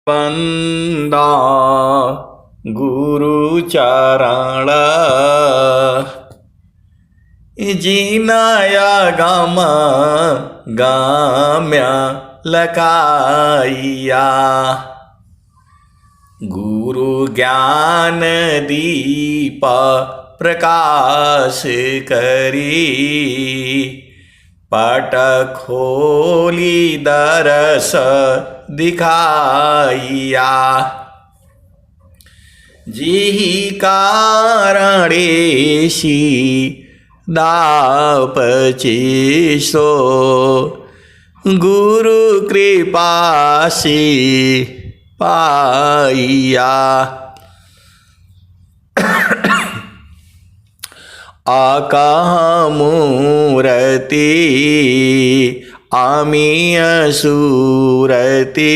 बंदा गुरु चरण जिनाया गम गाम्या लकाइया गुरु ज्ञान दीप प्रकाश करी पट खोली दरस दिखाइया जिहि कारणेशी दापचेसो गुरु कृपा से पाइया आकामूरति अमीय सूरति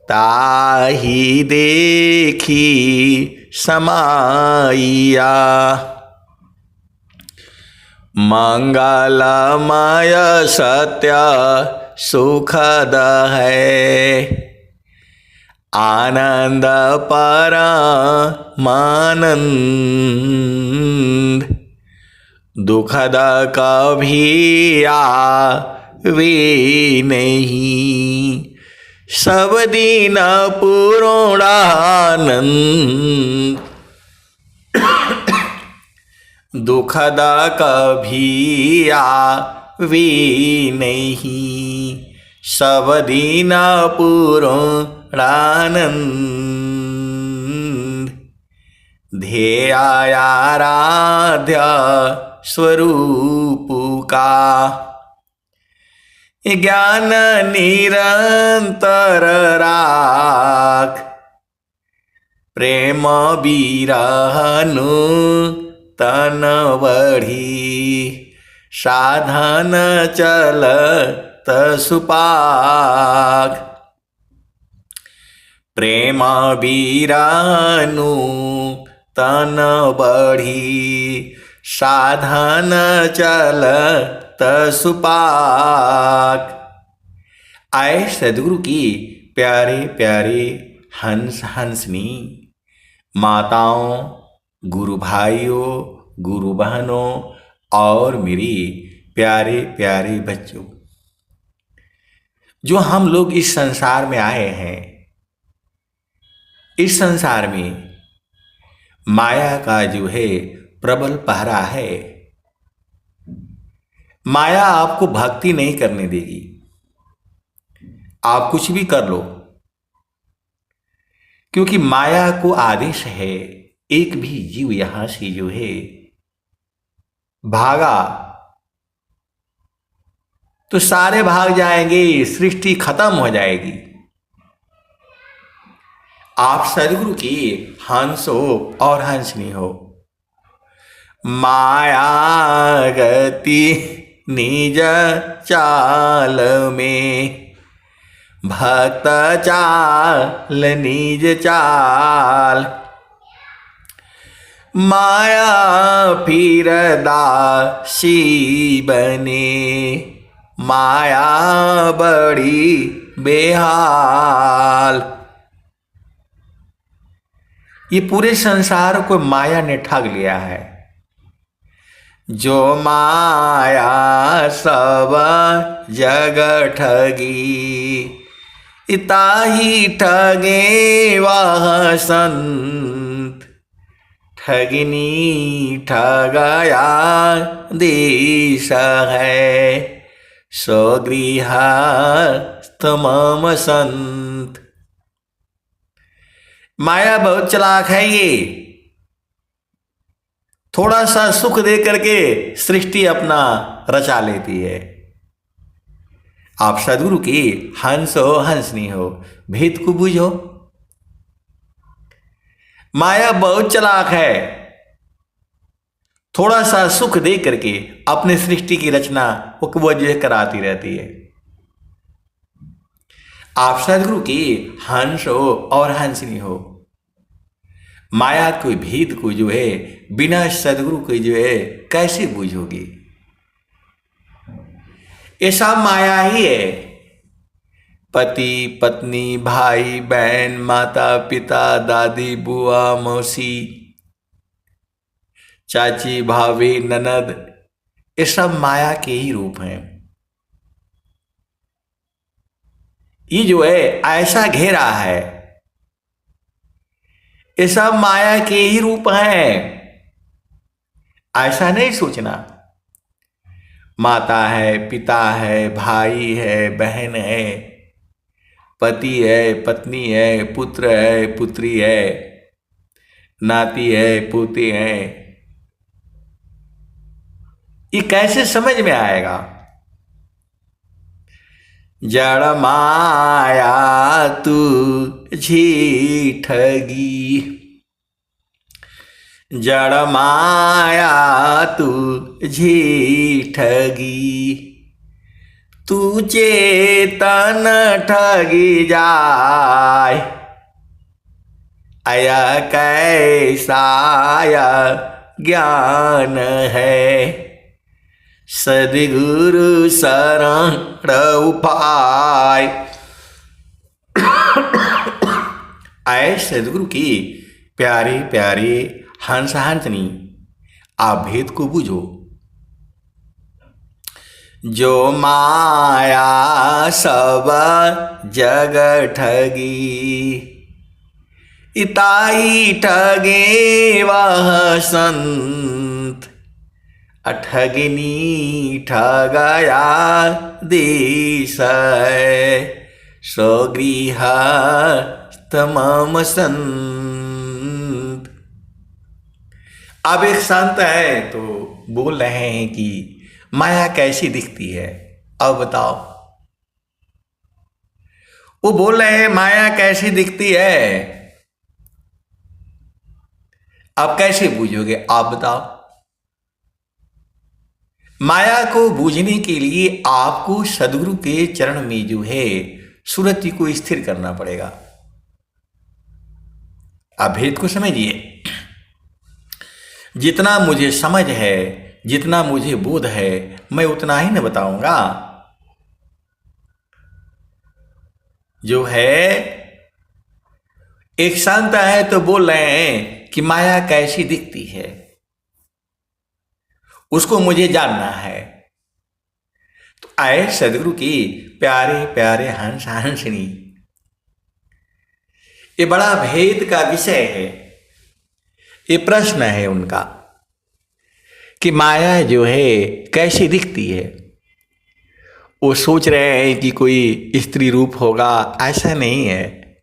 ताहि देखी समाइया मंगलमय सत्य सुखद है आनंद परमानंद दुखद कभी आवे नहीं सब दिन पूर्णानंद दुखद कभी आवे नहीं सब दिन पूर्णानंद ध्येयाराध्य स्वरूप का ज्ञान निरंतर राख प्रेम बिरहनु तन बढ़ी साधन चलत सुपाक प्रेम बिरहनु तन बढ़ी साधन चलत सुपाक। आए सदगुरु की प्यारे प्यारे हंस हंसनी माताओं, गुरु भाइयों, गुरु बहनों और मेरी प्यारे प्यारे बच्चों, जो हम लोग इस संसार में आए हैं, इस संसार में माया का जो है प्रबल पहरा है। माया आपको भक्ति नहीं करने देगी। आप कुछ भी कर लो, क्योंकि माया को आदेश है एक भी जीव यहां से जो है भागा तो सारे भाग जाएंगे, सृष्टि खत्म हो जाएगी। आप सदगुरु की हंस हो और हंसनी हो। माया गति निज चाल में, भक्त चाल निज चाल। माया फिर दासी बने, माया बड़ी बेहाल। ये पूरे संसार को माया ने ठग लिया है। जो माया सब जग ठगी, ताही ठगे वह संत। ठगनी ठगया देश है, सो गृहस्थ मम संत। माया बहुत चालाक है। ये थोड़ा सा सुख दे करके सृष्टि अपना रचा लेती है। आप सदगुरु की हंस हो हंसनी हो, भेद को बूझो। माया बहुत चालाक है, थोड़ा सा सुख दे करके अपने सृष्टि की रचना वो जो कराती रहती है। आप सदगुरु की हंस हो और हंसनी हो। माया कोई भेद को जो है बिना सदगुरु के जो है कैसे बूझोगे? ये सब माया ही है। पति पत्नी भाई बहन माता पिता दादी बुआ मौसी चाची भाभी ननद, ये सब माया के ही रूप हैं। ये जो है ऐसा घेरा है, ये सब माया के ही रूप हैं। ऐसा नहीं सोचना माता है पिता है भाई है बहन है पति है पत्नी है पुत्र है पुत्री है नाती है पोते हैं, ये कैसे समझ में आएगा। जड़ माया तू ठगी, जड़ माया तू ठगी, तू चेतन ठगी जाय, आया कैसा ज्ञान है, सद्गुरु शरण उपाय। आए सद्गुरु की प्यारे प्यारे हंस हंसनी, आप भेद को बूझो। जो माया सब जग ठगी, इताई ठगे वह संत, ठगनी ठगया देश, स्वगृह तमाम संत। अब एक संत है तो बोल रहे हैं कि माया कैसी दिखती है, अब बताओ। वो बोल रहे हैं माया कैसी दिखती है, आप कैसे बूझोगे, आप बताओ। माया को बूझने के लिए आपको सद्गुरु के चरण में जो है सुरति को स्थिर करना पड़ेगा। आप भेद को समझिए। जितना मुझे समझ है जितना मुझे बोध है मैं उतना ही न बताऊंगा। जो है एक संत है तो बोल रहे हैं कि माया कैसी दिखती है, उसको मुझे जानना है। तो आए सद्गुरु की प्यारे प्यारे हंस हंसनी, ये बड़ा भेद का विषय है। ये प्रश्न है उनका कि माया जो है कैसी दिखती है। वो सोच रहे हैं कि कोई स्त्री रूप होगा, ऐसा नहीं है,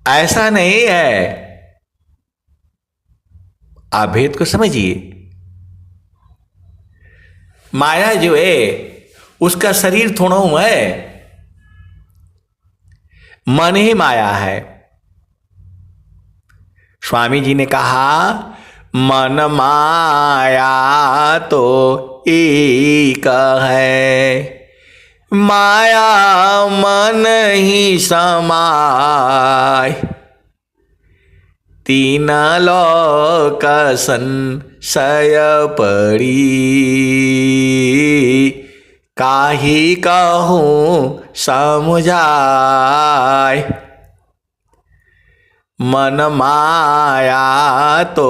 ऐसा नहीं है। आप भेद को समझिए। माया जो है उसका शरीर थोड़ा है, मन ही माया है। स्वामी जी ने कहा मन माया तो एक है, माया मन ही समाय, तीन लोक संशय पड़ी, काहि कहूँ समझाय, मन माया तो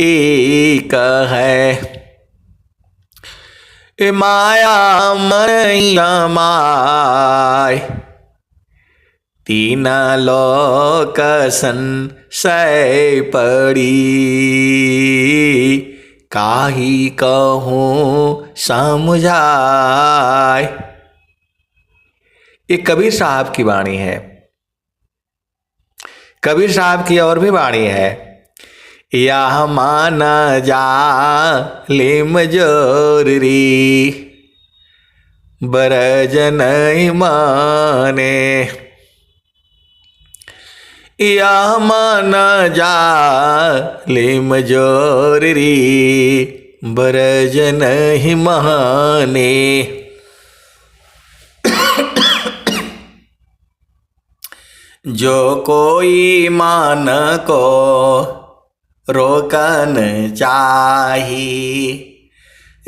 एक है, माया मन समाय, तीन लोक संशय पड़ी, काहि कहूँ समझाय। ये कबीर साहब की वाणी है। कबीर साहब की और भी वाणी है। यह मान जालिम जोरी, बरज नहीं माने, यह मान जालिम जोरी, बरज नहीं माने। जो कोई मान को रोकन चाही,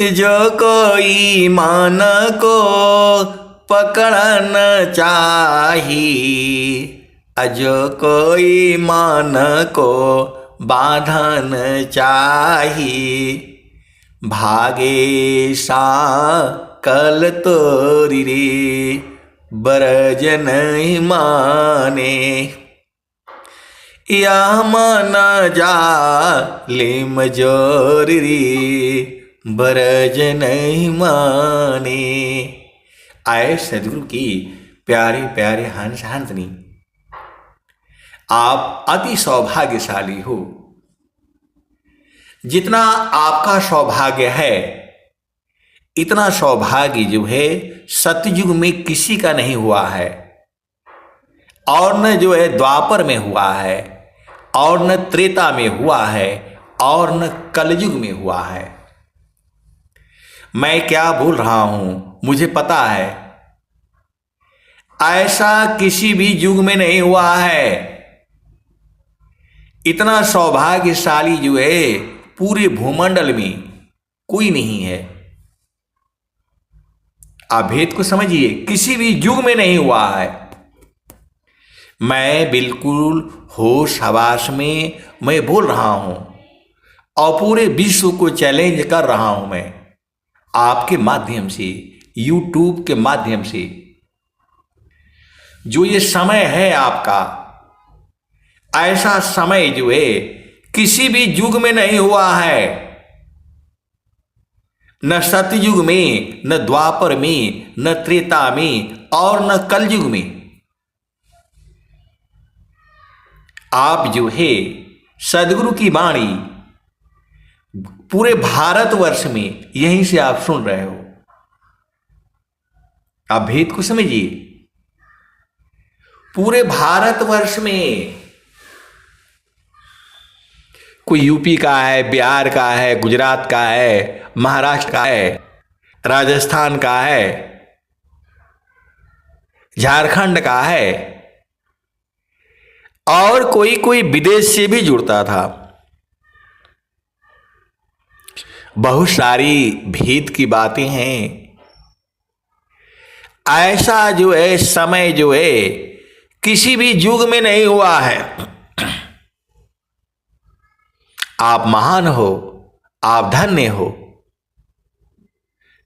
जो कोई मान को पकड़न चाही, जो कोई मान को बांधन चाही, भागे सा कल तोरी रे बरज नहीं माने, या मन जा लेम जोरी बरज नहीं माने। आए सदगुरु की प्यारे प्यारे हंस हंसनी, आप अति सौभाग्यशाली हो। जितना आपका सौभाग्य है, इतना सौभाग्य जो है सतयुग में किसी का नहीं हुआ है, और न जो है द्वापर में हुआ है, और न त्रेता में हुआ है, और न कलयुग में हुआ है। मैं क्या बोल रहा हूं मुझे पता है, ऐसा किसी भी युग में नहीं हुआ है। इतना सौभाग्यशाली जो है पूरे भूमंडल में कोई नहीं है। आप भेद को समझिए, किसी भी युग में नहीं हुआ है। मैं बिल्कुल होश हवास में मैं बोल रहा हूं, और पूरे विश्व को चैलेंज कर रहा हूं मैं आपके माध्यम से, यूट्यूब के माध्यम से। जो ये समय है आपका, ऐसा समय जो है किसी भी युग में नहीं हुआ है, न सतयुग में, न द्वापर में, न त्रेता में, और न कलयुग में। आप जो है सदगुरु की वाणी पूरे भारतवर्ष में यहीं से आप सुन रहे हो। आप भेद को समझिए, पूरे भारतवर्ष में कोई यूपी का है, बिहार का है, गुजरात का है, महाराष्ट्र का है, राजस्थान का है, झारखंड का है, और कोई कोई विदेश से भी जुड़ता था। बहुत सारी भेद की बातें हैं। ऐसा जो है समय जो है किसी भी युग में नहीं हुआ है। आप महान हो, आप धन्य हो।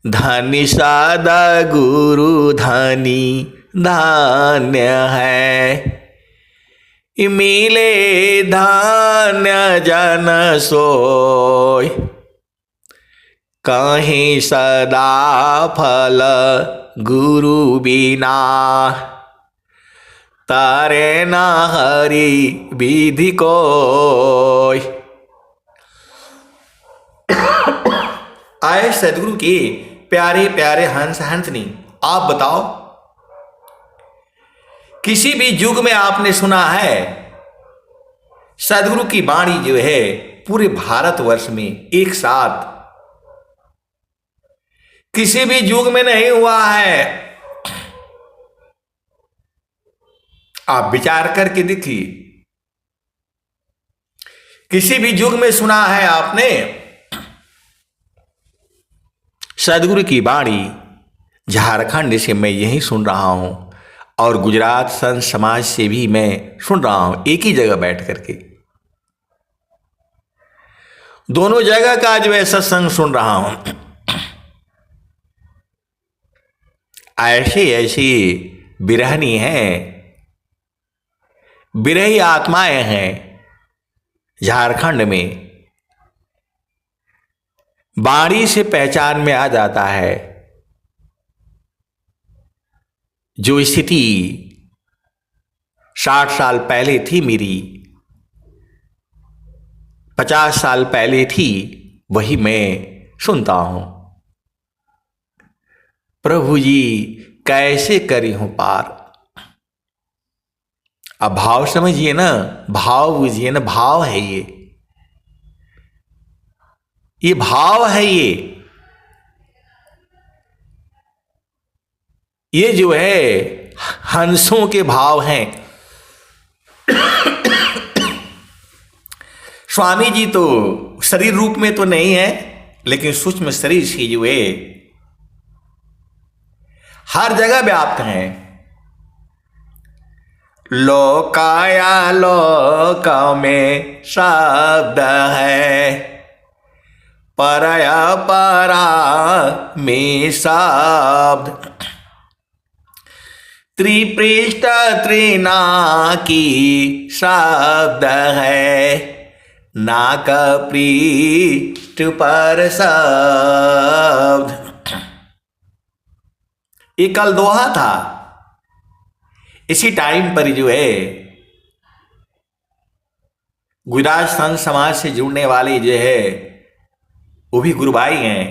धन्य सादा गुरु धनी धान्य है, मिले धान्य जन सोय, कहीं सदा फल गुरु बिना, तारे ना हरि विधि कोय। आए सदगुरु के प्यारे प्यारे हंस हंसनी, आप बताओ किसी भी युग में आपने सुना है सदगुरु की वाणी जो है पूरे भारतवर्ष में एक साथ? किसी भी युग में नहीं हुआ है। आप विचार करके देखिए, किसी भी युग में सुना है आपने सदगुरु की वाणी? झारखंड से मैं यही सुन रहा हूं, और गुजरात संत समाज से भी मैं सुन रहा हूं, एक ही जगह बैठ करके। दोनों जगह का जो है सत्संग सुन रहा हूं। ऐसी ऐसी बिरहनी हैं, बिरही आत्माएं हैं झारखंड में। वाणी से पहचान में आ जाता है जो स्थिति 60 साल पहले थी मेरी, 50 साल पहले थी, वही मैं सुनता हूं। प्रभु जी कैसे करी हूं पार। अब भाव समझिए ना, भाव बुझिए ना, भाव है ये भाव है। ये जो है हंसों के भाव हैं। स्वामी जी तो शरीर रूप में तो नहीं है, लेकिन सूक्ष्म शरीर से जो है हर जगह व्याप्त हैं। लोकाया लोक में शब्द है, परया परा में शब्द। त्रिपृष्ठ त्रिनाकी शब्द है, नाक पृष्ठ पर शब्द। ये कल दोहा था। इसी टाइम पर जो है गुजरात संत समाज से जुड़ने वाले जो है वो भी गुरु भाई हैं,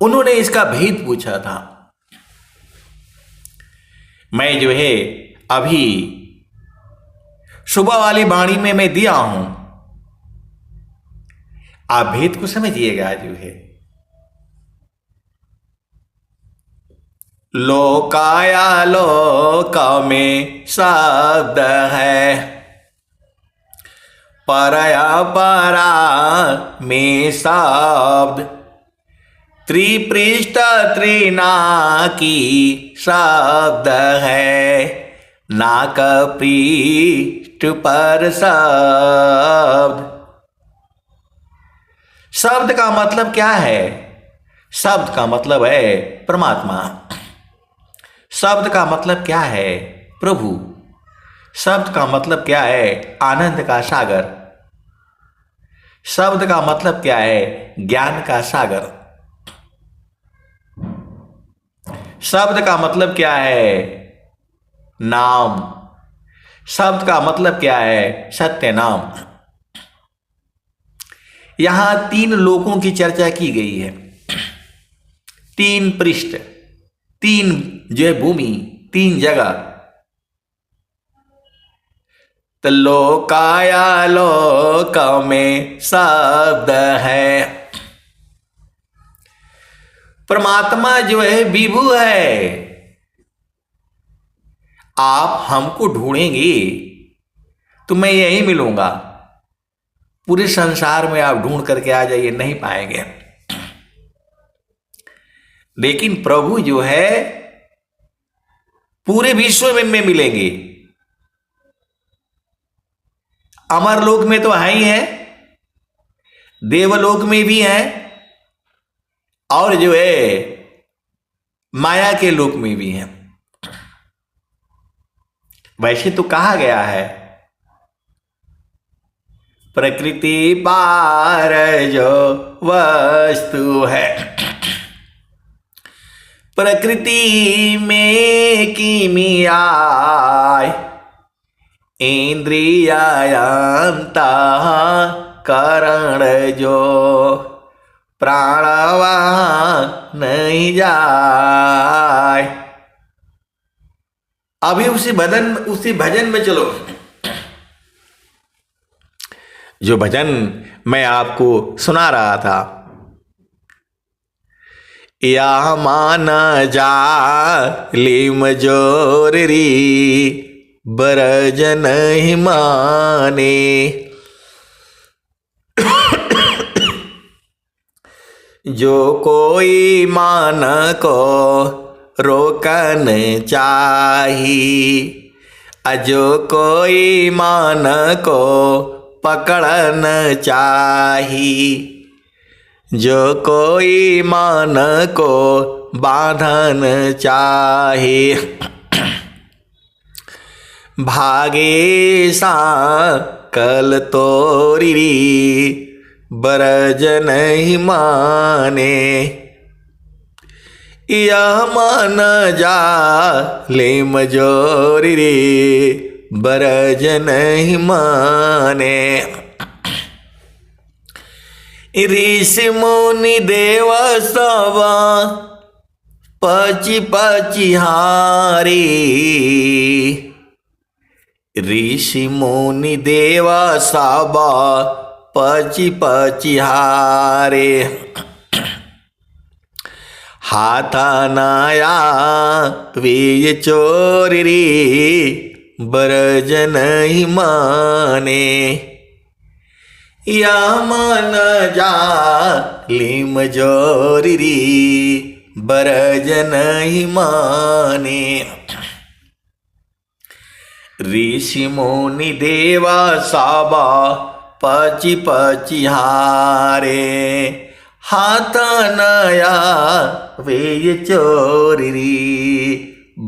उन्होंने इसका भेद पूछा था। मैं जो है अभी सुबह वाली वाणी में मैं दिया हूं, आप भेद को समझिएगा। जो है लोकाया लोक में शब्द है, परया परा में शब्द। त्रिपृष्ठ त्रिनाकी शब्द है, नाक पृष्ठ पर शब्द। शब्द का मतलब क्या है? शब्द का मतलब है परमात्मा। शब्द का मतलब क्या है? प्रभु। शब्द का मतलब क्या है? आनंद का सागर। शब्द का मतलब क्या है? ज्ञान का सागर। शब्द का मतलब क्या है? नाम। शब्द का मतलब क्या है? सत्य नाम। यहां तीन लोकों की चर्चा की गई है। तीन पृष्ठ, तीन जो है भूमि, तीन जगह। तो लोकाया लोक में शब्द है। परमात्मा जो है विभु है। आप हमको ढूंढेंगे तो मैं यही मिलूंगा। पूरे संसार में आप ढूंढ करके आ जाइए, नहीं पाएंगे। लेकिन प्रभु जो है पूरे विश्व में मिलेंगे। अमरलोक में तो है ही है, देवलोक में भी है, और जो है माया के लोक में भी है। वैसे तो कहा गया है प्रकृति पार जो वस्तु है, प्रकृति में कीमिया इंद्रियायंता करण जो प्राणवा नहीं जाए। अभी उसी भजन में चलो। जो भजन मैं आपको सुना रहा था, या मान जा लिम जोरी बरजन ही माने। जो कोई मान को रोकन चाही, जो कोई मान को पकड़न चाही, जो कोई मान को बांधन चाहे। भागे सा कल तोरी बरजन ही माने। यह मान जा ले मजोरी बरजन ही माने। ऋषि मुनि देव सब पची पची हारी। ऋषि मुनि देव सब पची पची हारे। हाथ नया वे चोरी बरजन ही माने। या मन जालिम जोरी बरज नहीं माने। ऋषि मुनि देवा साबा पची पची हारे हाथ नया वे चोरी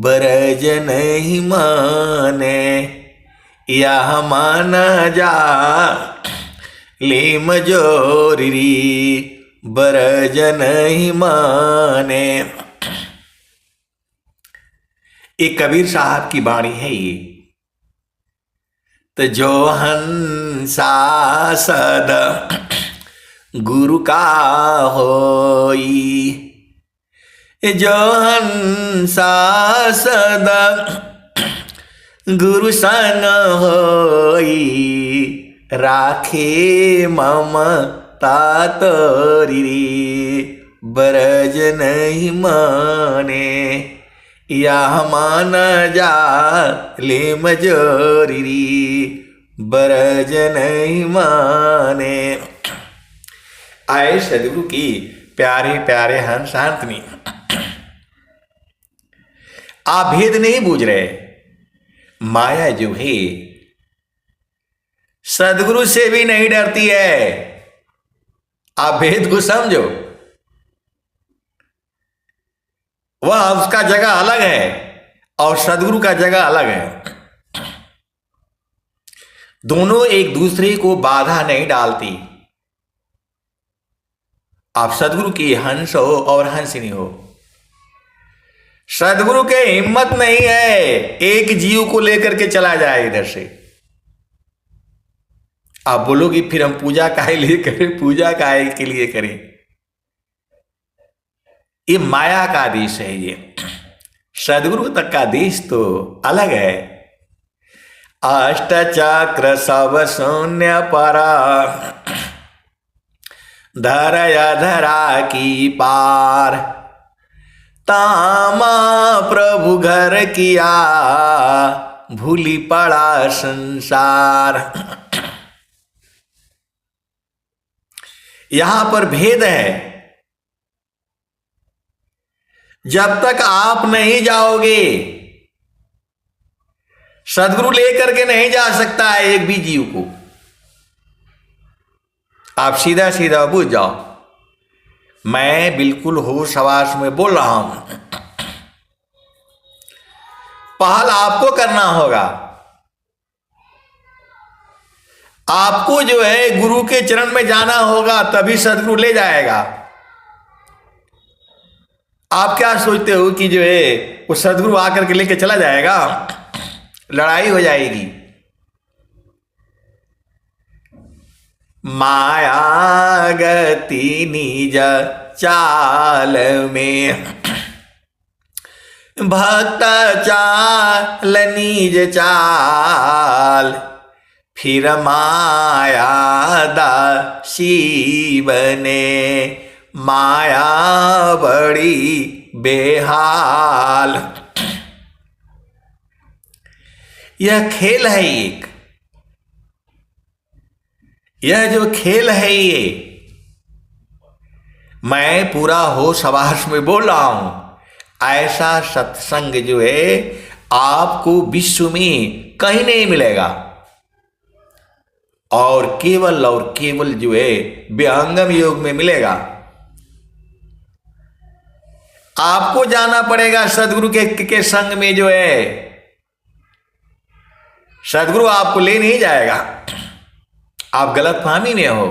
बरज नहीं माने। यह मन जा ले मजोरी बरज नहीं माने। एक कबीर साहब की वाणी है ये। तो जो हंसा सद गुरु का होई, जो हंसा सदा गुरु संग होई राखे ममता तोरी बरज नहीं माने। यह मान जा ले मजोरी बरज नहीं माने। आए सदगुरु की प्यारे प्यारे हंस हंसनी, आप भेद नहीं बूझ रहे। माया जो है सदगुरु से भी नहीं डरती है। आप भेद को समझो। वह उसका जगह अलग है और सदगुरु का जगह अलग है। दोनों एक दूसरे को बाधा नहीं डालती। आप सदगुरु की हंस हो और हंसिनी हो। सदगुरु के हिम्मत नहीं है एक जीव को लेकर के चला जाए इधर से। आप बोलोगे फिर हम पूजा काहे लिए करें, पूजा काहे के लिए करें। ये माया का देश है। ये सदगुरु तक का देश तो अलग है। अष्ट चक्र सब शून्य परा धरया धरा की पार तामा प्रभु घर किया भूली पड़ा संसार। यहां पर भेद है। जब तक आप नहीं जाओगे सदगुरु लेकर के नहीं जा सकता है एक भी जीव को। आप सीधा सीधा बुझ जाओ। मैं बिल्कुल होश हवास में बोल रहा हूं। पहल आपको करना होगा। आपको जो है गुरु के चरण में जाना होगा, तभी सदगुरु ले जाएगा। आप क्या सोचते हो कि जो है वो सदगुरु आकर के लेके चला जाएगा? लड़ाई हो जाएगी। माया गति निज चाल में भक्त चाल निज चाल फिर माया दासी बने माया बड़ी बेहाल। यह खेल है एक। यह जो खेल है ये मैं पूरा होश हवास में बोल रहा हूं। ऐसा सत्संग जो है आपको विश्व में कहीं नहीं मिलेगा। और केवल जो है विहंगम योग में मिलेगा। आपको जाना पड़ेगा सदगुरु के संग में। जो है सदगुरु आपको ले नहीं जाएगा। आप गलतफहमी में हो।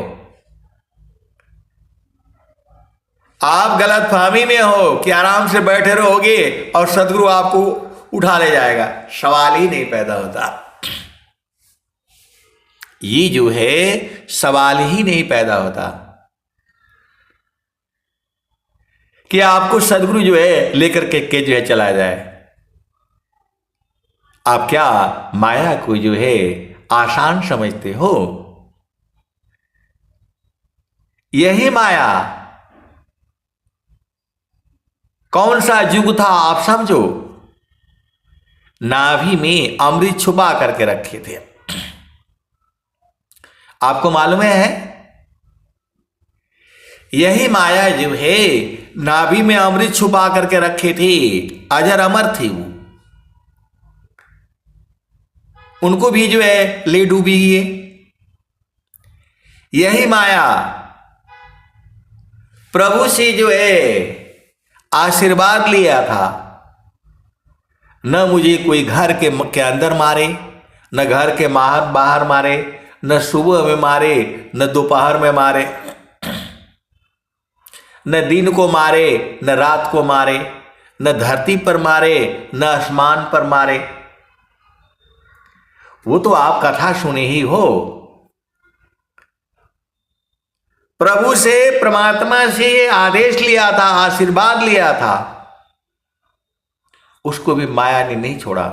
आप गलतफहमी में हो कि आराम से बैठे रहोगे और सदगुरु आपको उठा ले जाएगा। सवाल ही नहीं पैदा होता। ये जो है सवाल ही नहीं पैदा होता कि आपको सदगुरु जो है लेकर के जो है चला जाए। आप क्या माया को जो है आसान समझते हो? यही माया कौन सा युग था आप समझो। नाभि में अमृत छुपा करके रखे थे। आपको मालूम है? यही माया जो है नाभि में अमृत छुपा करके रखे थे, अजर अमर थे वो, उनको भी जो है ले डूबी है। यही माया प्रभु से जो है आशीर्वाद लिया था, न मुझे कोई घर के अंदर मारे, न घर के बाहर मारे, न सुबह में मारे, न दोपहर में मारे, न दिन को मारे, न रात को मारे, न धरती पर मारे, न आसमान पर मारे। वो तो आप कथा सुने ही हो। प्रभु से, परमात्मा से आदेश लिया था, आशीर्वाद लिया था, उसको भी माया ने नहीं छोड़ा।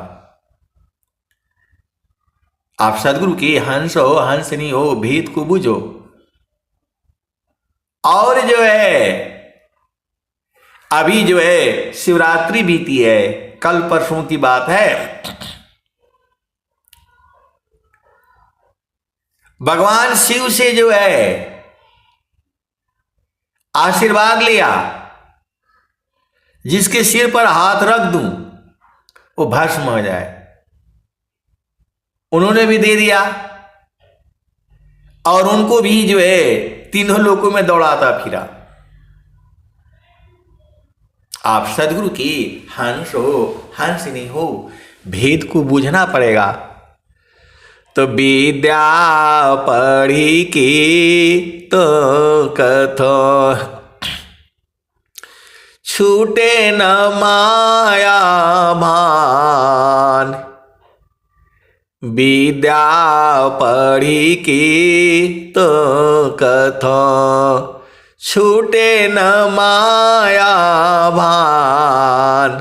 आप सदगुरु के हंस हो, हंसनी हो, भेद को बुझो। और जो है अभी जो है शिवरात्रि बीती है, कल परसों की बात है, भगवान शिव से जो है आशीर्वाद लिया, जिसके सिर पर हाथ रख दूं वो भस्म हो जाए। उन्होंने भी दे दिया और उनको भी जो है तीनों लोकों में दौड़ाता फिरा। आप सदगुरु की हंस हो, हंसनी हो, भेद को बूझना पड़ेगा। तो विद्या पढ़ी की तो कथो छूटे न माया भान, विद्या पढ़ी की तो कथो छूटे न माया भान,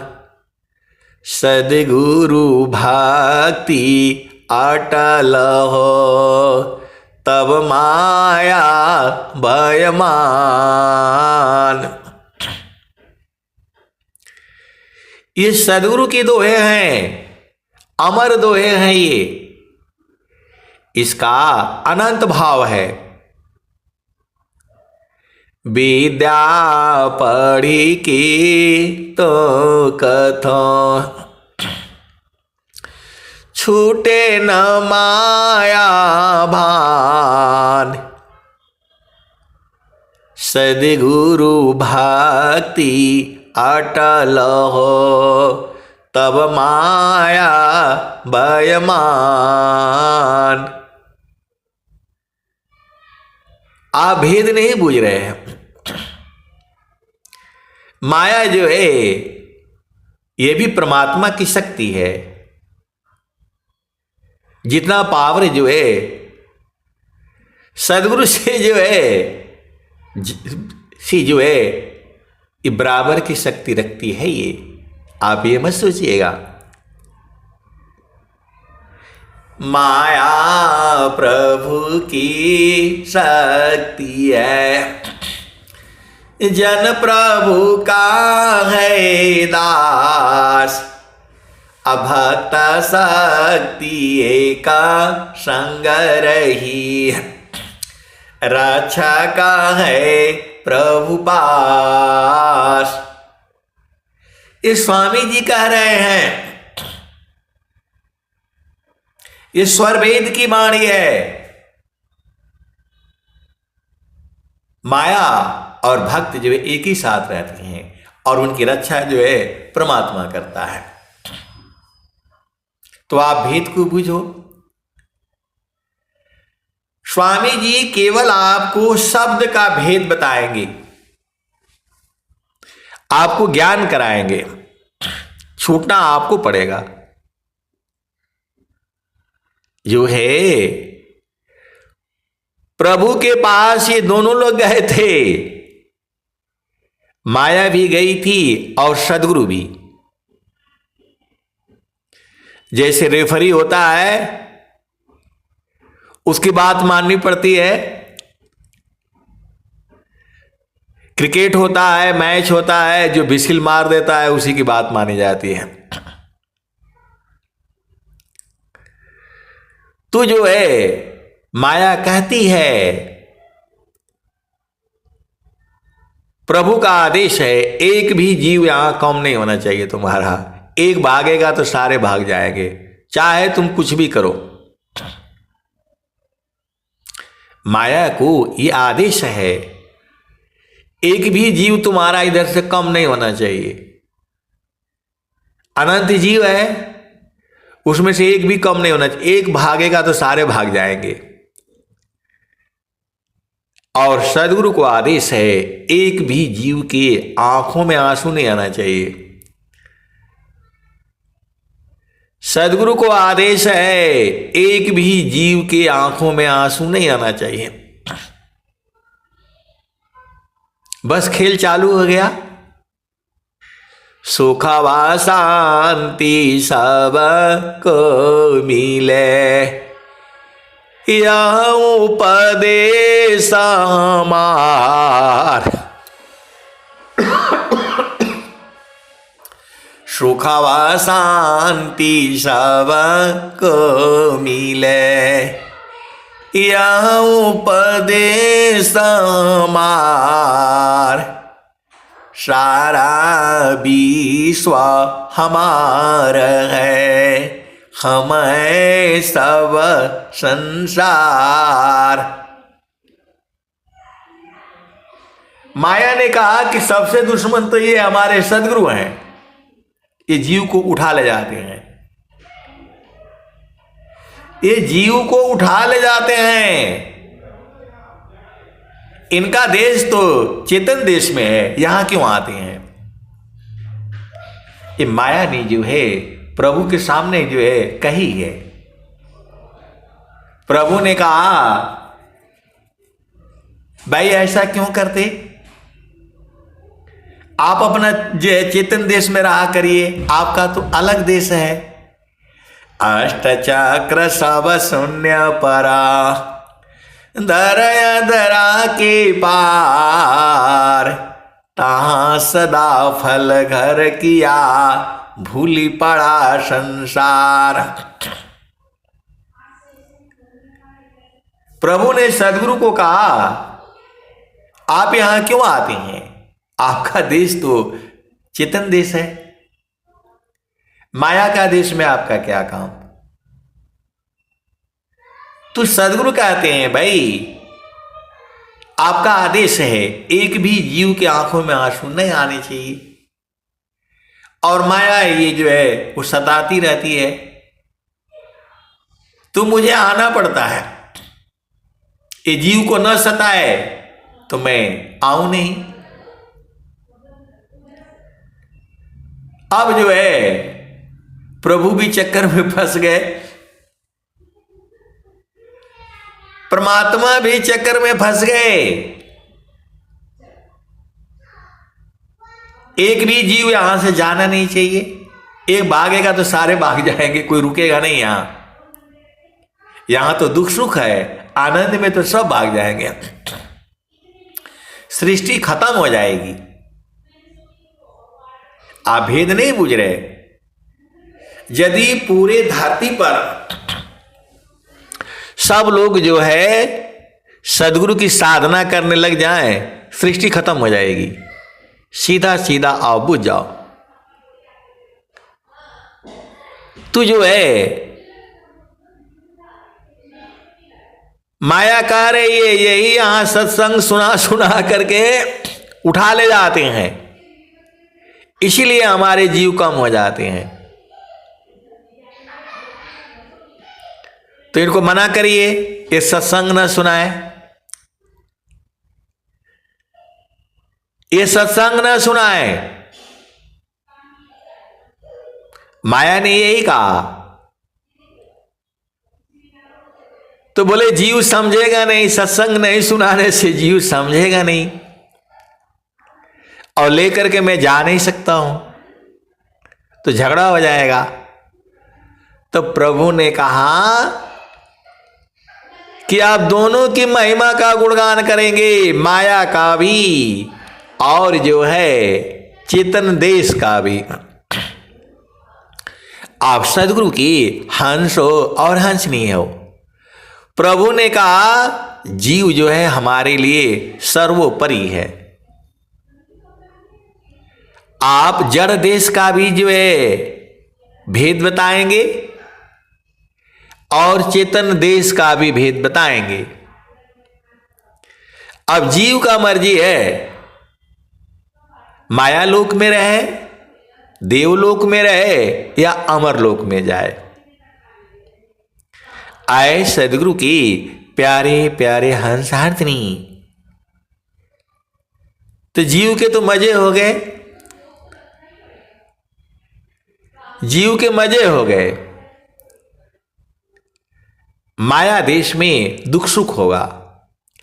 सद्गुरु भक्ति अटल हो तब माया भयमान। ये सद्गुरु के दोहे हैं, अमर दोहे हैं ये, इसका अनंत भाव है। विद्या पढ़ी की तो कथो छूटे न माया भान, सद्गुरु भक्ति अटल हो तब माया भयमान। आप भेद नहीं बूझ रहे हैं। माया जो है ये भी परमात्मा की शक्ति है। जितना पावर जो है सदगुरु से जो है जो है ये बराबर की शक्ति रखती है। ये आप ये मत सोचिएगा। माया प्रभु की शक्ति है, जन प्रभु का है दास, अभक्त शक्ति एका संग रही, रक्षा का है प्रभु पास। ये स्वामी जी कह रहे हैं, ये स्वर वेद की वाणी है। माया और भक्त जो है एक ही साथ रहते हैं और उनकी रक्षा जो है परमात्मा करता है। तो आप भेद को बूझो। स्वामी जी केवल आपको शब्द का भेद बताएंगे, आपको ज्ञान कराएंगे, छूटना आपको पड़ेगा। जो है प्रभु के पास ये दोनों लोग गए थे, माया भी गई थी और सद्गुरु भी। जैसे रेफरी होता है उसकी बात माननी पड़ती है, क्रिकेट होता है, मैच होता है, जो बिस्किल मार देता है उसी की बात मानी जाती है। तो जो है माया कहती है, प्रभु का आदेश है, एक भी जीव यहां कम नहीं होना चाहिए तुम्हारा। एक भागेगा तो सारे भाग जाएंगे, चाहे तुम कुछ भी करो। माया को ये आदेश है, एक भी जीव तुम्हारा इधर से कम नहीं होना चाहिए। अनंत जीव है, उसमें से एक भी कम नहीं होना चाहिए। एक भागेगा तो सारे भाग जाएंगे। और सदगुरु को आदेश है, एक भी जीव के आंखों में आंसू नहीं आना चाहिए। सदगुरु को आदेश है, एक भी जीव के आंखों में आंसू नहीं आना चाहिए। बस खेल चालू हो गया। सुखवा शांति सबको मिले, यह उपदेश हमार। सुखवा शांति सबको मिले, यह उपदेश हमार। सारा विश्व हमार है, हम है सब संसार। माया ने कहा कि सबसे दुश्मन तो ये हमारे सदगुरु हैं, ये जीव को उठा ले जाते हैं, ये जीव को उठा ले जाते हैं। इनका देश तो चेतन देश में है, यहां क्यों आते हैं? ये माया ने जो है प्रभु के सामने जो है कही है। प्रभु ने कहा, भाई ऐसा क्यों करते? आप अपना जो है चेतन देश में रहा करिए, आपका तो अलग देश है। अष्ट चक्र सब शून्य परा, दरया दरा के पार। तहां सदा फल घर किया, भूली पड़ा संसार। प्रभु ने सदगुरु को कहा, आप यहां क्यों आते हैं? आपका देश तो चेतन देश है, माया का देश में आपका क्या काम? तो सदगुरु कहते हैं, भाई आपका आदेश है, एक भी जीव के आंखों में आंसू नहीं आने चाहिए। और माया ये जो है वो सताती रहती है, तो मुझे आना पड़ता है। ये जीव को न सताए तो मैं आऊं नहीं। अब जो है प्रभु भी चक्कर में फंस गए, परमात्मा भी चक्कर में फंस गए। एक भी जीव यहां से जाना नहीं चाहिए, एक भागेगा तो सारे भाग जाएंगे, कोई रुकेगा नहीं। यहां तो दुख सुख है, आनंद में तो सब भाग जाएंगे, सृष्टि खत्म हो जाएगी। आप भेद नहीं बुझ रहे। यदि पूरे धरती पर सब लोग जो है सदगुरु की साधना करने लग जाएं, सृष्टि खत्म हो जाएगी। सीधा सीधा आओ, बुझ जाओ। तू जो है माया कह रही है, यही यहां सत्संग सुना सुना करके उठा ले जाते हैं, इसीलिए हमारे जीव कम हो जाते हैं। तो इनको मना करिए, ये सत्संग न सुनाए, ये सत्संग न सुनाए। माया ने यही कहा। तो बोले जीव समझेगा नहीं, सत्संग नहीं सुनाने से जीव समझेगा नहीं, और लेकर के मैं जा नहीं सकता हूं, तो झगड़ा हो जाएगा। तो प्रभु ने कहा कि आप दोनों की महिमा का गुणगान करेंगे, माया का भी और जो है चेतन देश का भी। आप सदगुरु की हंस हो और हंसनीय हो। प्रभु ने कहा जीव जो है हमारे लिए सर्वोपरि है। आप जड़ देश का भी जो है भेद बताएंगे और चेतन देश का भी भेद बताएंगे। अब जीव का मर्जी है माया लोक में रहे, देवलोक में रहे या अमरलोक में जाए। आए सदगुरु की प्यारे प्यारे हंसार्थिनी। तो जीव के तो मजे हो गए, जीव के मजे हो गए। माया देश में दुख सुख होगा,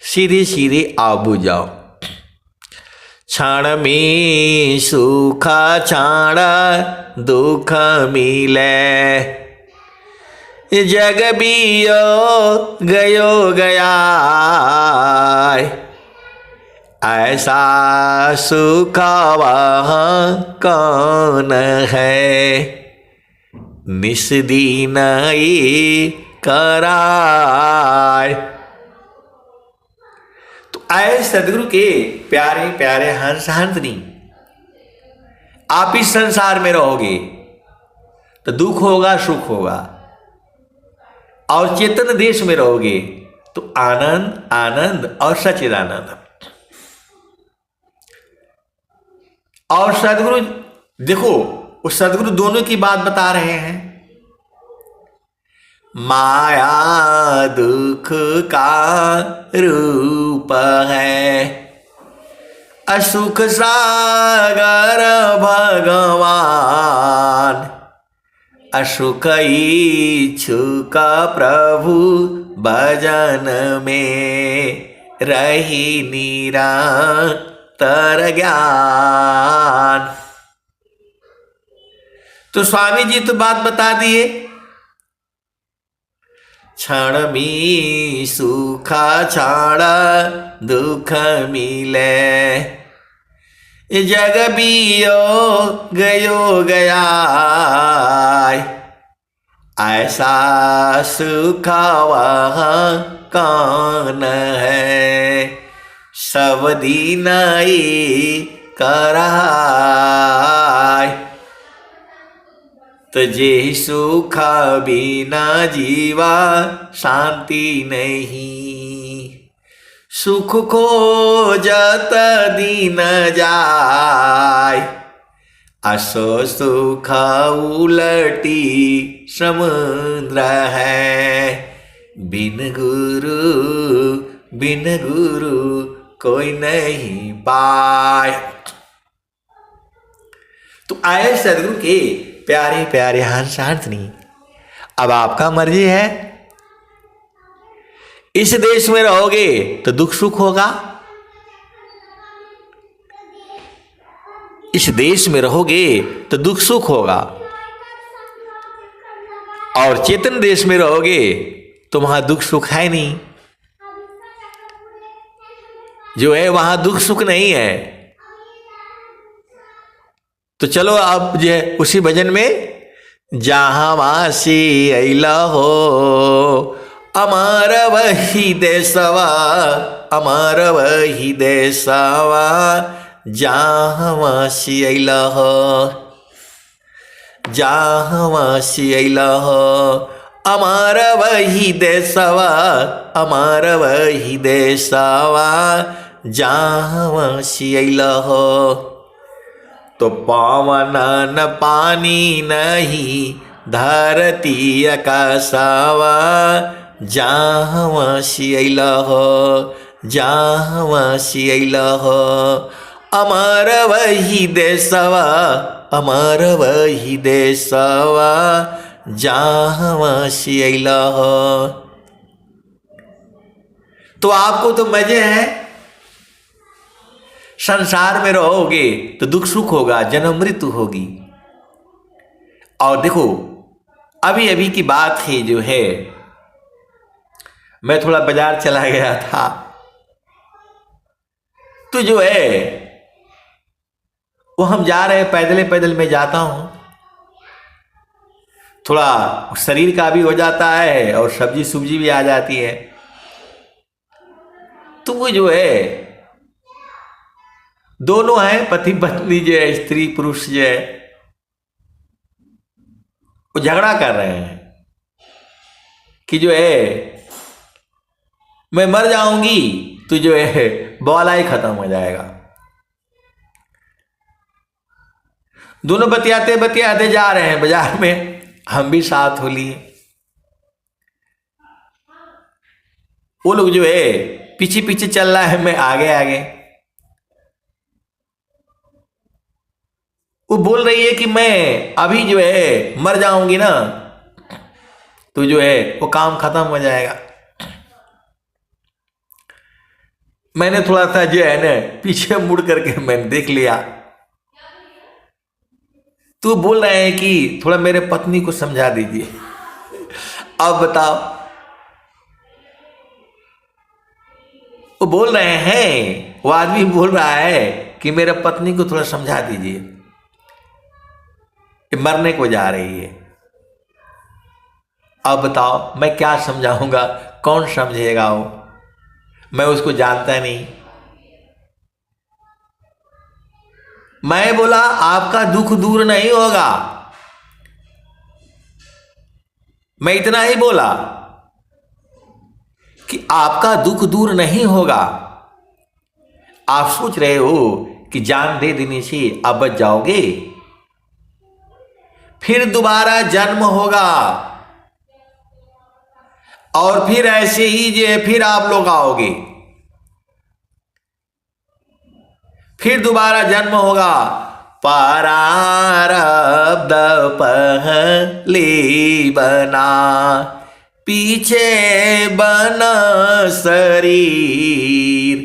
सीधे सीधे आओ बुझ जाओ। क्षण में सुख क्षण दुख मिले, जग बियो गयो गया। ऐसा सुख वहाँ कौन है, निस दिन ये कराय। तो आए सदगुरु के प्यारे प्यारे हंसनी, आप इस संसार में रहोगे तो दुख होगा सुख होगा, और चेतन देश में रहोगे तो आनंद आनंद और सच्चिदानंद। और सदगुरु देखो, उस सदगुरु दोनों की बात बता रहे हैं। माया दुख का रूप है, असुख सागर भगवान। असुख इच्छुक प्रभु भजन में रही निरंतर ज्ञान। तो स्वामी जी तो बात बता दिए, क्षण में सुख क्षण दुख मिले, जग बियो गयो गया। ऐसा सुख वहाँ कौन है, सब दिन ये कराय। तो जे सुख बिना जीवा शांति नहीं, सुख खोजत दिन जाय। असो सुख उलटी समुद्र है, बिन गुरु कोई नहीं पाए। तो आए सदगुरु के प्यारे प्यारे हंसार्थिनी, अब आपका मर्जी है। इस देश में रहोगे तो दुख सुख होगा, इस देश में रहोगे तो दुख सुख होगा, और चेतन देश में रहोगे तो वहां दुख सुख है नहीं, जो है वहां दुख सुख नहीं है। तो चलो आप जो है उसी भजन में, जहां वासी अइला हो अमर वही देशवा, अमर वही देशवा। जहां वासी अइला हो, जहां वासी अइला हो अमर वही देशवा, अमर वही देशवा। जहां वासी अइला हो तो पावन न पानी नहीं, धरती आकाशवा। जहां वासी अइला हो, जहां वासी अइला हो अमर वही देशवा, अमर वही देशवा। जहां वासी अइला हो। तो आपको तो मजे हैं, संसार में रहोगे तो दुख सुख होगा, जन्म मृत्यु होगी। और देखो अभी अभी की बात है जो है, मैं थोड़ा बाजार चला गया था, तो जो है वो हम जा रहे हैं, पैदल पैदल मैं जाता हूं, थोड़ा शरीर का भी हो जाता है और सब्जी सुब्जी भी आ जाती है। तो वो जो है दोनों हैं, पति पत्नी जो है, स्त्री पुरुष जो है, वो झगड़ा कर रहे हैं कि जो है मैं मर जाऊंगी तो जो है बवाला ही खत्म हो जाएगा। दोनों बतियाते बतियाते जा रहे हैं बाजार में, हम भी साथ हो लिए। वो लोग जो है पीछे पीछे चल रहा है, मैं आगे आगे। वो बोल रही है कि मैं अभी जो है मर जाऊंगी ना तो जो है वो काम खत्म हो जाएगा। मैंने थोड़ा सा जो है ना पीछे मुड़ करके मैंने देख लिया, तो बोल रहे हैं कि थोड़ा मेरे पत्नी को समझा दीजिए। अब बताओ, वो बोल रहे हैं, वो आदमी बोल रहा है कि मेरे पत्नी को थोड़ा समझा दीजिए, ये मरने को जा रही है। अब बताओ मैं क्या समझाऊंगा, कौन समझेगा? वो मैं उसको जानता नहीं। मैं बोला आपका दुख दूर नहीं होगा, मैं इतना ही बोला कि आपका दुख दूर नहीं होगा। आप सोच रहे हो कि जान दे देने से आप बच जाओगे, फिर दोबारा जन्म होगा और फिर ऐसे ही जो फिर आप लोग आओगे, फिर दोबारा जन्म होगा। प्रारब्ध पहले बना, पीछे बना शरीर,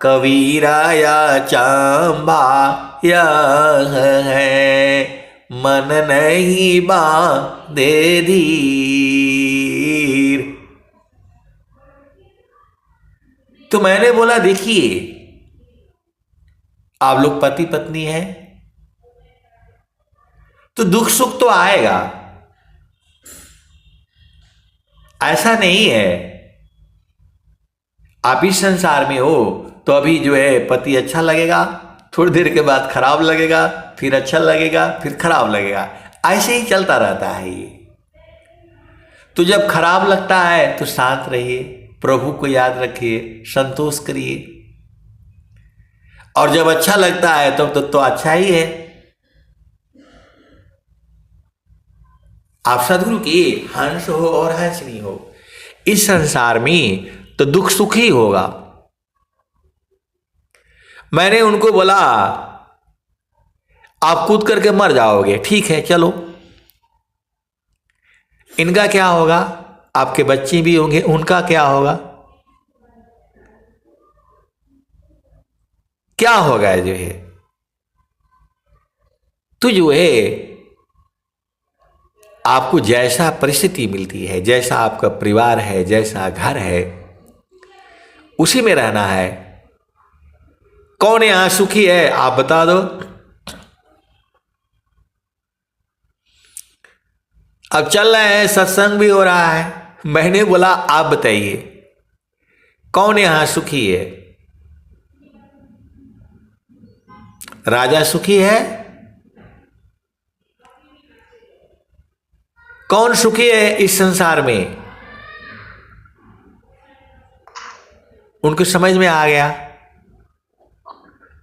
कबीरा या चंबा यह है, मन नहीं बांधे धीर। तो मैंने बोला देखिए, आप लोग पति पत्नी हैं तो दुख सुख तो आएगा, ऐसा नहीं है। आप इस संसार में हो तो अभी जो है पति अच्छा लगेगा, थोड़ी देर के बाद खराब लगेगा, फिर अच्छा लगेगा, फिर खराब लगेगा, ऐसे ही चलता रहता है ये। तो जब खराब लगता है तो शांत रहिए, प्रभु को याद रखिए, संतोष करिए, और जब अच्छा लगता है तब तो अच्छा ही है। आप सदगुरु की हंस हो और हंसनी हो, इस संसार में तो दुख सुख ही होगा। मैंने उनको बोला आप कूद करके मर जाओगे, ठीक है चलो, इनका क्या होगा? आपके बच्चे भी होंगे, उनका क्या होगा? क्या होगा जो है? तो जो है आपको जैसा परिस्थिति मिलती है, जैसा आपका परिवार है, जैसा घर है, उसी में रहना है। कौन यहां सुखी है आप बता दो। अब चल रहे हैं, सत्संग भी हो रहा है, मैंने बोला आप बताइए कौन यहां सुखी है? राजा सुखी है? कौन सुखी है इस संसार में? उनको समझ में आ गया,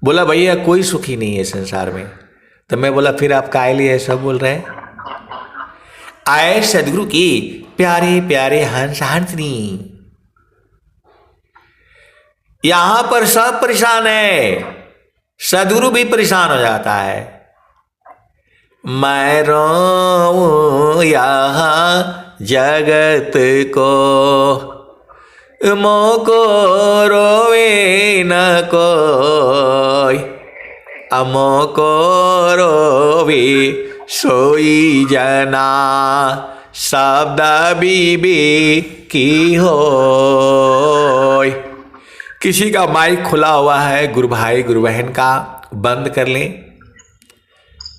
बोला भैया कोई सुखी नहीं है संसार में। तो मैं बोला फिर आप काहे लिए सब बोल रहे हैं? आए सदगुरु की प्यारे प्यारे हंस हंसनी, यहां पर सब परेशान है, सदगुरु भी परेशान हो जाता है। मैं रोऊं यहाँ जगत को, मोको रोवे न कोई, अमोको रोवे सोई जना, शब्द बीबी की होय। किसी का माइक खुला हुआ है, गुरु भाई गुरु बहन का, बंद कर लें,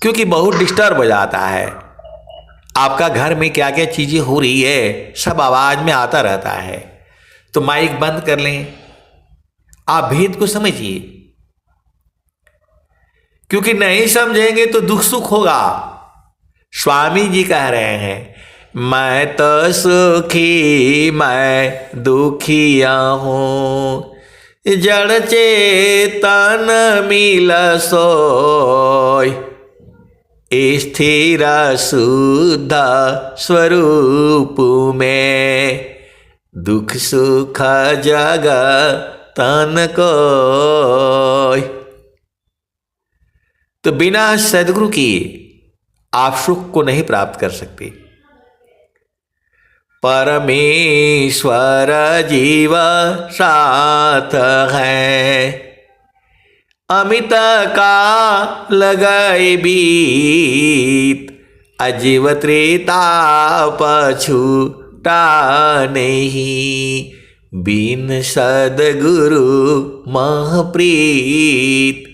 क्योंकि बहुत डिस्टर्ब हो जाता है। आपका घर में क्या क्या चीजें हो रही है सब आवाज में आता रहता है, तो माइक बंद कर लें, आप भेद को समझिए, क्योंकि नहीं समझेंगे तो दुख सुख होगा। स्वामी जी कह रहे हैं, मैं तो सुखी मैं दुखिया हूं, जड़ चेतन मिल सोय, स्थिर शुद्ध स्वरूप में, दुख सुख जग तन को। तो बिना सदगुरु की आप सुख को नहीं प्राप्त कर सकते। परमेश्वर जीव साथ है, अमित का लगाए बीत, अजीव त्रेता पछूटा नहीं, बिन सदगुरु महप्रीत।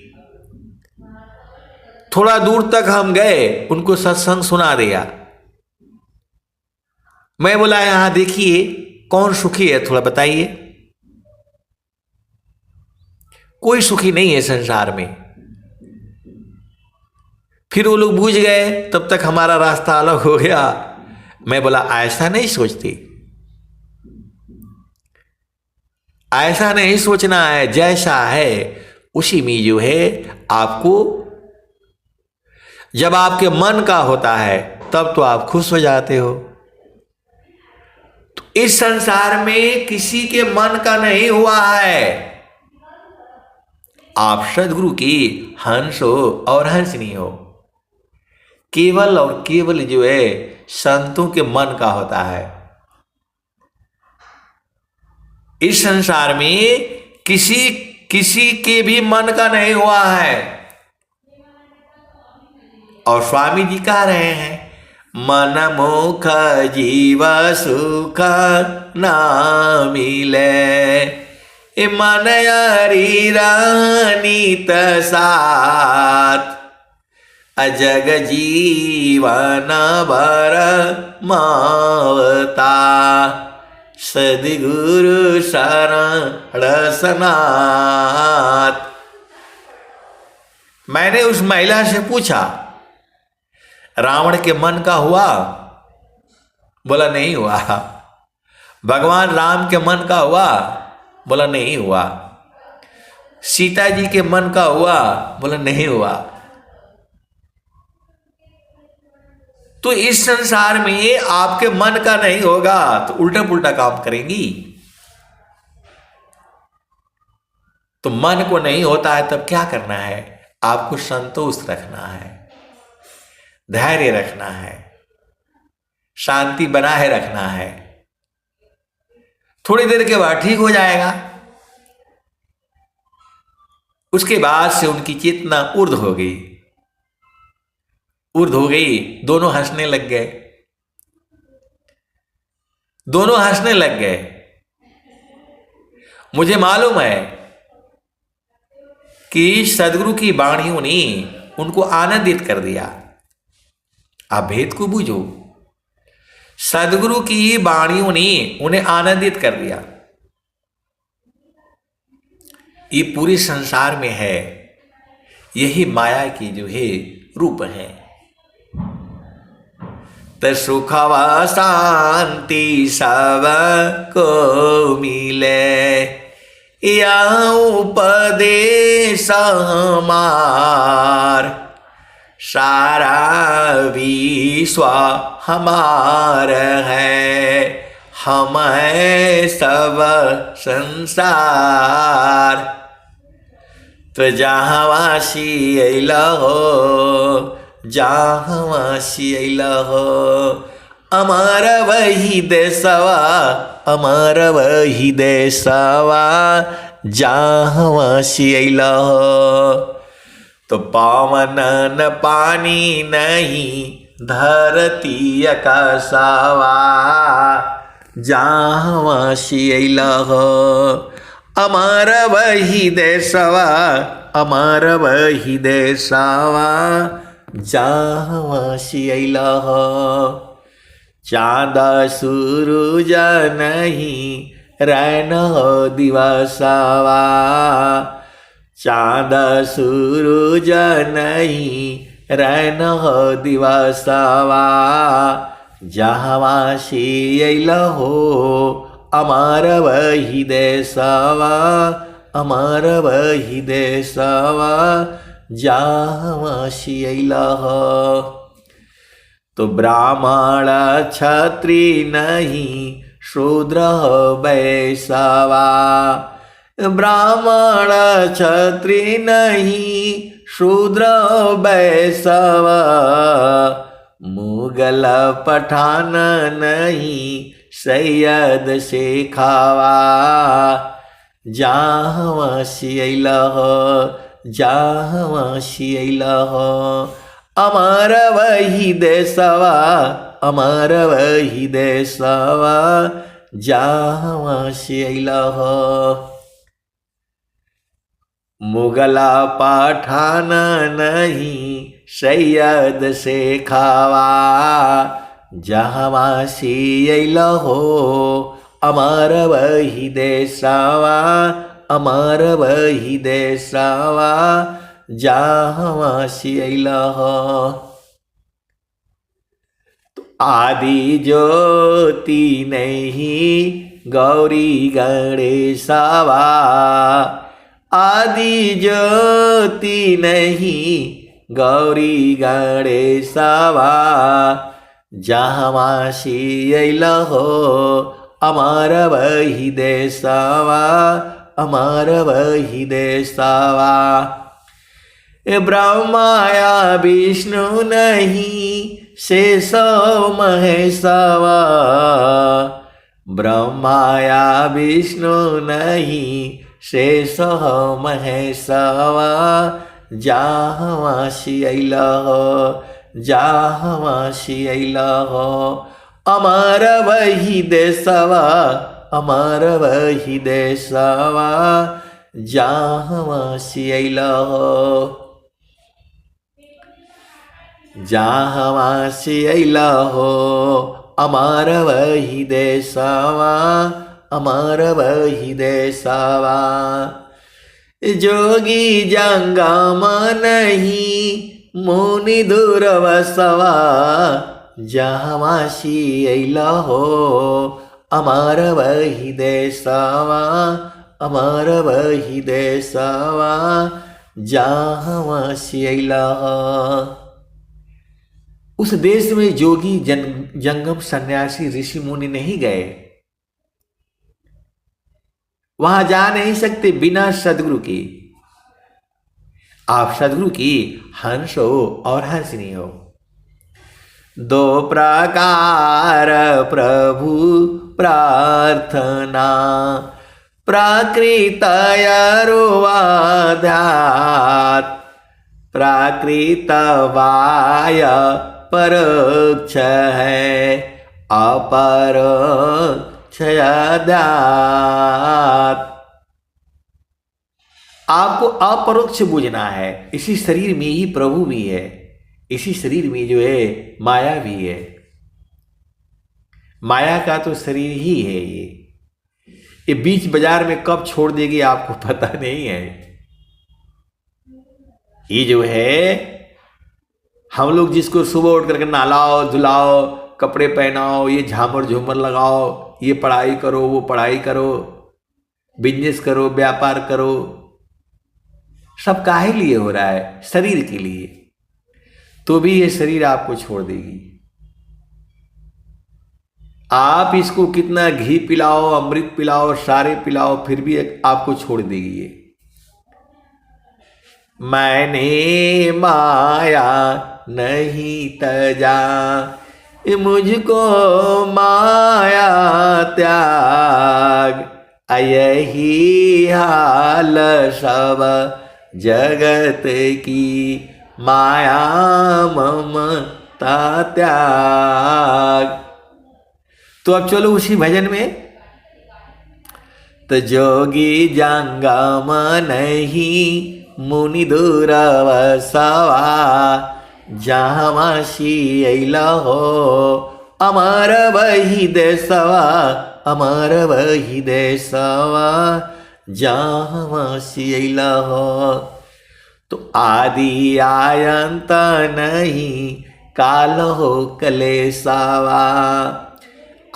थोड़ा दूर तक हम गए, उनको सत्संग सुना दिया। मैं बोला यहां देखिए कौन सुखी है, थोड़ा बताइए। कोई सुखी नहीं है संसार में। फिर वो लोग बूझ गए, तब तक हमारा रास्ता अलग हो गया। मैं बोला ऐसा नहीं सोचते, ऐसा नहीं सोचना है, जैसा है उसी में जो है आपको, जब आपके मन का होता है तब तो आप खुश हो जाते हो। तो इस संसार में किसी के मन का नहीं हुआ है। आप सदगुरु की हंस हो और हंसनी हो, केवल और केवल जो है संतों के मन का होता है। इस संसार में किसी के भी मन का नहीं हुआ है। और स्वामी जी कह रहे हैं, मन मुख जीव सुख ना मिले, मन अरिरानित साथ, अजग जीवन भर मावता, सद्गुरु शरण सनाथ। मैंने उस महिला से पूछा, रावण के मन का हुआ? बोला नहीं हुआ। भगवान राम के मन का हुआ? बोला नहीं हुआ। सीता जी के मन का हुआ? बोला नहीं हुआ। तो इस संसार में आपके मन का नहीं होगा तो उल्टा पुल्टा काम करेंगी। तो मन को नहीं होता है तब क्या करना है? आपको संतोष रखना है, धैर्य रखना है, शांति बनाए रखना है। थोड़ी देर के बाद ठीक हो जाएगा। उसके बाद से उनकी चेतना ऊर्ध्व हो गई, ऊर्ध्व हो गई। दोनों हंसने लग गए, दोनों हंसने लग गए। मुझे मालूम है कि सदगुरु की वाणियों ने उनको आनंदित कर दिया। आप भेद को बूझो, सदगुरु की वाणियों ने उन्हें आनंदित कर दिया। ये पूरे संसार में है, यही माया की जो है रूप है। तो सुखवा शांति सब को मिले, या उपदेश हमार, सारा विश्व हमार है, हम है सब संसार। तो जहाँ वासी अइला हो, जहाँ वासी अइला हो, अमर वही देशवा, अमर वही देशवा, जहाँ वासी अइला हो। तो पावन न पानी नहीं धरती आकाशवा, जहाँ वासी अइला हो, अमर वही देशवा, अमर वही देशवा, जहाँ वासी अइला हो। चाँद सूरज नहीं रैन दिवसवा, चाँद सूरज नहीं रैन दिवसवा, जहवा से अइल हो अमर वही देशवा, अमर वही देशवा, जहवा से अइल हो। तो ब्राह्मण क्षत्रिय नहीं शूद्र वैश्यवा, ब्राह्मण क्षत्रिय नहीं शूद्र वैश्यवा, मुगल पठान नहीं सैयद शेखावा, जहाँ से अइल हो, जहाँ से अइल हो, अमर वही देशवा, अमर वही देशवा, जहाँ से अइल हो। मुगला पठान नहीं सैयद शेखावा, जहाँ से अइल हो अमर वही देशवा, अमर वही देशवा, जहाँ से अइल हो। तो आदि ज्योति नहीं गौरी गणेशवा, आदि ज्योति नहीं गौरी गणेशवा, जहाँ से अइल हो अमर वही देशवा, अमर वही देशवा। ब्रह्माया विष्णु नहीं शेष महेशवा, ब्रह्माया विष्णु नहीं शेष महेशवा, जहाँ से अइल हो, जहाँ से अइल हो, अमर वही देशवा, अमर वही देशवा, जहाँ से अइल हो, जहाँ से अइल हो, अमर वही देशवा, अमर वही देशवा। जोगी जंगम नहीं मुनि दुर्वसवा, जहाँ से अइल हो अमर वही देशवा, अमर वही देशवा, जहाँ से अइल हो। उस देश में जोगी जंगम सन्यासी ऋषि मुनि नहीं गए, वहां जा नहीं सकते बिना सदगुरु की। आप सदगुरु की हंस हो और हंसनी हो। दो प्रकार प्रभु प्रार्थना, प्राकृत अध्यात्म, प्राकृत वाय परोक्ष है, अपरोक्ष अध्यात्म। आपको अपरोक्ष बुझना है। इसी शरीर में ही प्रभु भी है, इसी शरीर में जो है माया भी है। माया का तो शरीर ही है ये बीच बाजार में कब छोड़ देगी आपको पता नहीं है। ये जो है हम लोग जिसको सुबह उठ करके नहलाओ धुलाओ, कपड़े पहनाओ, ये झामर झूमर लगाओ, ये पढ़ाई करो, वो पढ़ाई करो, बिजनेस करो, व्यापार करो, सब काहे लिए हो रहा है? शरीर के लिए। तो भी ये शरीर आपको छोड़ देगी। आप इसको कितना घी पिलाओ, अमृत पिलाओ, सारे पिलाओ, फिर भी आपको छोड़ देगी ये। मैंने माया नहीं तजा, मुझको माया त्याग, यही हाल सब जगत की, माया ममता त्याग। तो अब चलो उसी भजन में। तो जोगी जंगम नहीं मुनि दुर्वसवा, जहाँ से अइल हो अमर वही देशवा, अमर वही देशवा, जहाँ सियला हो। तो आदि आयंत नहीं, काल हो कलेसावा।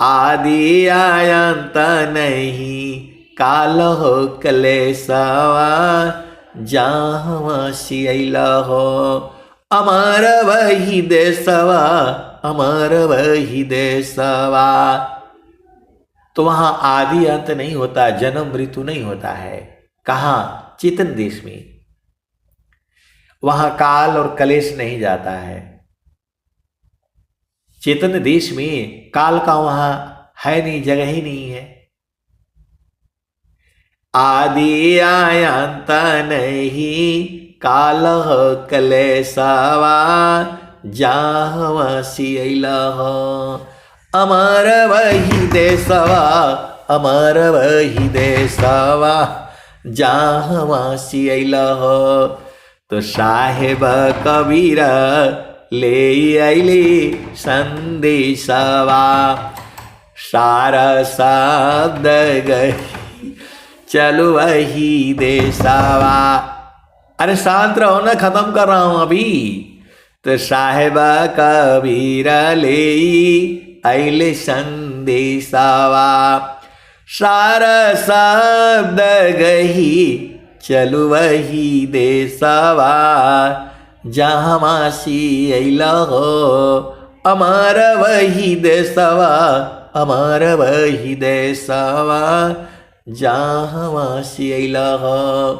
आदि आयंत नहीं, काल हो कलेसावा, जहाँ सियला हो। अमर वही देशवा, अमर वही देशवा। तो वहां आदि अंत नहीं होता, जन्म मृत्यु नहीं होता है। कहाँ? चेतन देश में। वहां काल और कलेश नहीं जाता है। चेतन देश में काल का वहां है नहीं, जगह ही नहीं है। आदि आयंत नहीं, काल कलेसावा, जहाँ सियला हो। अमर वही देशवा, अमर वही देशवा, जहाँ सियला हो। तो साहेब कबीर ले आइले संदेशवा, सारा शब्द गई चलो वही देशवा। अरे शांत रहो ना, खत्म कर रहा हूं अभी। तो साहेबा कबीर ले आइले संदेशवा, सारा शब्द गही चलो वही देशवा, जहाँ सियला हो। अमर वही देशवा, अमर वही देशवा, जहाँ सियला हो।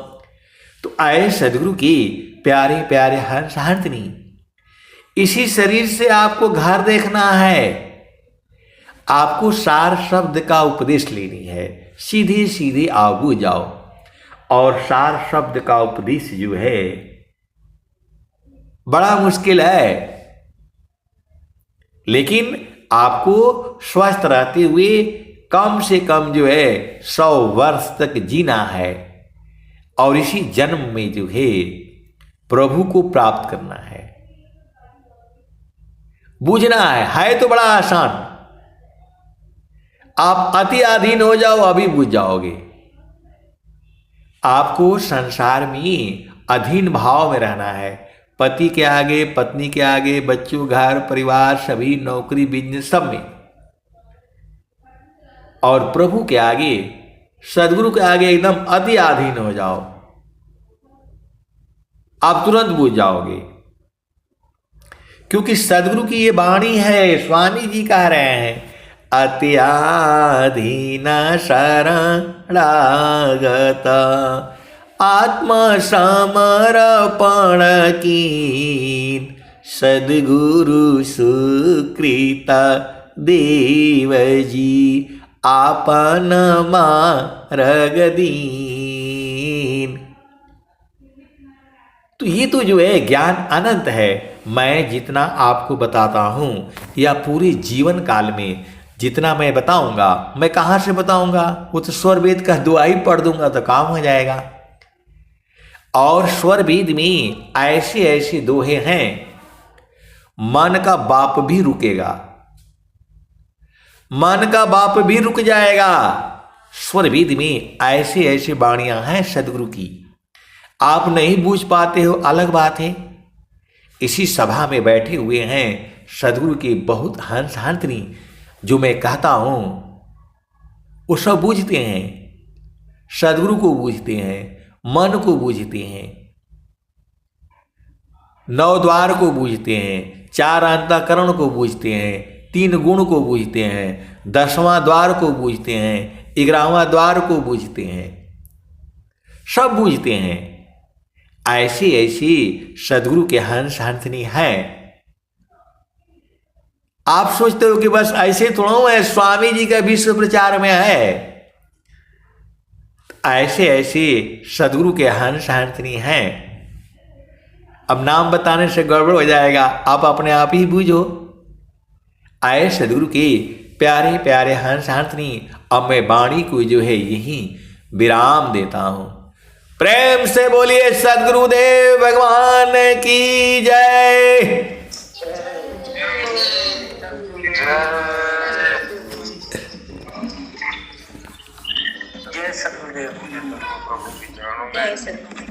तो आए सदगुरु की प्यारे प्यारे हंस हंसनी, इसी शरीर से आपको घर देखना है। आपको सार शब्द का उपदेश लेनी है। सीधे सीधे आगू जाओ। और सार शब्द का उपदेश जो है बड़ा मुश्किल है, लेकिन आपको स्वस्थ रहते हुए कम से कम जो है 100 वर्ष तक जीना है। और इसी जन्म में जो है प्रभु को प्राप्त करना है। बूझना है तो बड़ा आसान। आप अति अधीन हो जाओ, अभी बूझ जाओगे। आपको संसार में अधीन भाव में रहना है। पति के आगे, पत्नी के आगे, बच्चों, घर परिवार, सभी नौकरी, बिजनेस, सब में। और प्रभु के आगे, सदगुरु के आगे एकदम अति अधीन हो जाओ, आप तुरंत बूझ जाओगे। क्योंकि सदगुरु की ये वाणी है, स्वामी जी कह रहे हैं, अति अधीन शरणागत, आत्मा समर्पण कीन, सदगुरु सुकृत देव जी, आपन मार्ग दीन। तो ये तो जो है ज्ञान अनंत है। मैं जितना आपको बताता हूं, या पूरे जीवन काल में जितना मैं बताऊंगा, मैं कहां से बताऊंगा? वो तो स्वर वेद का दुआई पढ़ दूंगा तो काम हो जाएगा। और स्वर वेद में ऐसे ऐसे दोहे हैं, मन का बाप भी रुकेगा, मन का बाप भी रुक जाएगा। स्वर वेद में ऐसे ऐसे वाणियां हैं सदगुरु की, आप नहीं बूझ पाते हो, अलग बात है। इसी सभा में बैठे हुए हैं सदगुरु के बहुत हंस हंसनी, जो मैं कहता हूं वो सब बूझते हैं, सदगुरु को बूझते हैं, मन को बूझते हैं, 9 द्वार को बूझते हैं, 4 अंतःकरण को बूझते हैं, 3 गुण को बूझते हैं, 10वां द्वार को बूझते हैं, 11वां द्वार को बूझते हैं, सब बूझते हैं। ऐसी ऐसी सदगुरु के हंस हंसनी है। आप सोचते हो कि बस ऐसे थोड़ा है, स्वामी जी का विश्व प्रचार में है। ऐसे ऐसे सदगुरु के हंस हंसनी हैं। अब नाम बताने से गड़बड़ हो जाएगा, आप अपने आप ही बूझो। आए सदगुरु के प्यारे प्यारे हंस हंसनी। अब मैं वाणी को जो है यही विराम देता हूं। प्रेम से बोलिए सदगुरुदेव भगवान की जय। जय सतगुरुदेव। जय सतगुरु।